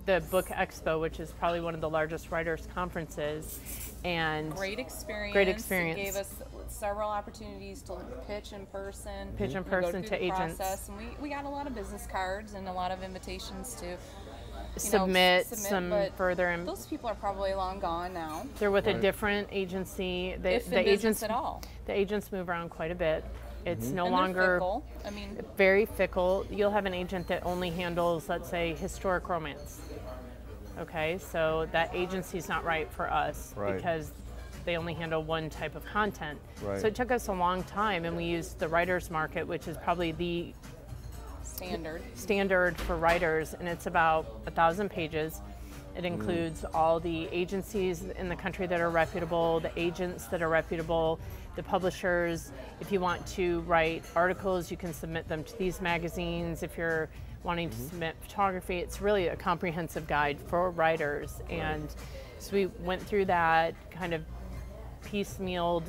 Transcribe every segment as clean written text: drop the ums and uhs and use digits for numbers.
the Book Expo, which is probably one of the largest writers' conferences. And great experience. Great experience. It gave us several opportunities to pitch in person. Pitch in person to agents. And we got a lot of business cards and a lot of invitations to submit some further. Those people are probably long gone now. They're with a different agency. If in business at all. The agents move around quite a bit. It's no and longer fickle. I mean, very fickle. You'll have an agent that only handles, let's say, historic romance. Okay, so that agency's not right for us because they only handle one type of content. So it took us a long time, and we used the writer's market, which is probably the standard for writers, and it's about 1,000 pages. It includes all the agencies in the country that are reputable, the agents that are reputable, the publishers. If you want to write articles, you can submit them to these magazines. If you're wanting to submit photography, it's really a comprehensive guide for writers. And so we went through that, kind of piecemealed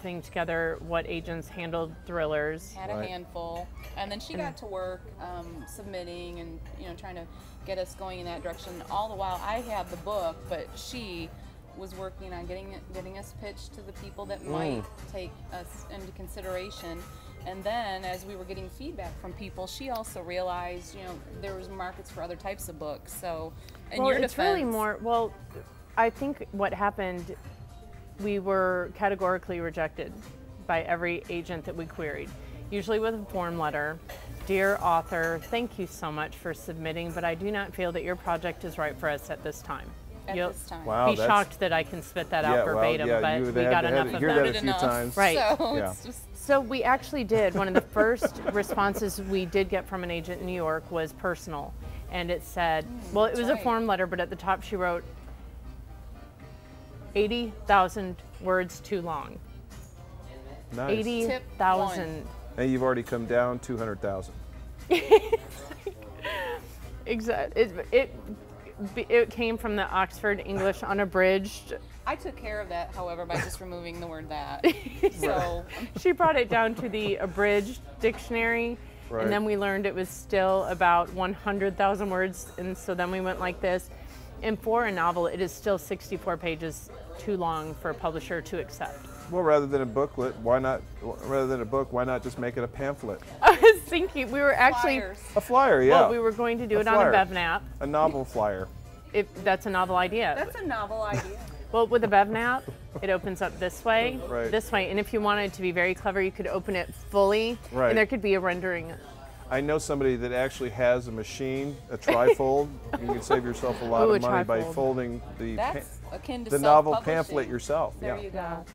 thing together, what agents handled thrillers. Had a handful, and then she got to work submitting and trying to get us going in that direction. All the while I had the book, but she was working on getting us pitched to the people that might take us into consideration. And then as we were getting feedback from people, she also realized there was markets for other types of books. So in your defense, really more, well, I think what happened, we were categorically rejected by every agent that we queried, usually with a form letter. Dear author, thank you so much for submitting, but I do not feel that your project is right for us at this time. You'll this time. Be shocked that I can spit that out verbatim, but we got enough of that that. a few times. Right. So, so we actually did. One of the first responses we did get from an agent in New York was personal. And it said, well, it was a form letter, but at the top she wrote, 80,000 words too long. Nice. 80,000. And you've already come down 200,000. Exactly. It came from the Oxford English Unabridged. I took care of that, however, by just removing the word that. So she brought it down to the abridged dictionary, and then we learned it was still about 100,000 words, and so then we went like this. And for a novel, it is still 64 pages too long for a publisher to accept. Well, rather than a booklet, why not? Rather than a book, why not just make it a pamphlet? I was thinking we were actually a flyer. Yeah. Well, we were going to do it on a BevNap. A novel flyer. That's a novel idea. That's a novel idea. Well, with a BevNap, it opens up this way, this way, and if you wanted to be very clever, you could open it fully, and there could be a rendering. I know somebody that actually has a machine, a trifold. You can save yourself a lot of money by folding the That's akin to novel pamphlet yourself. There you go.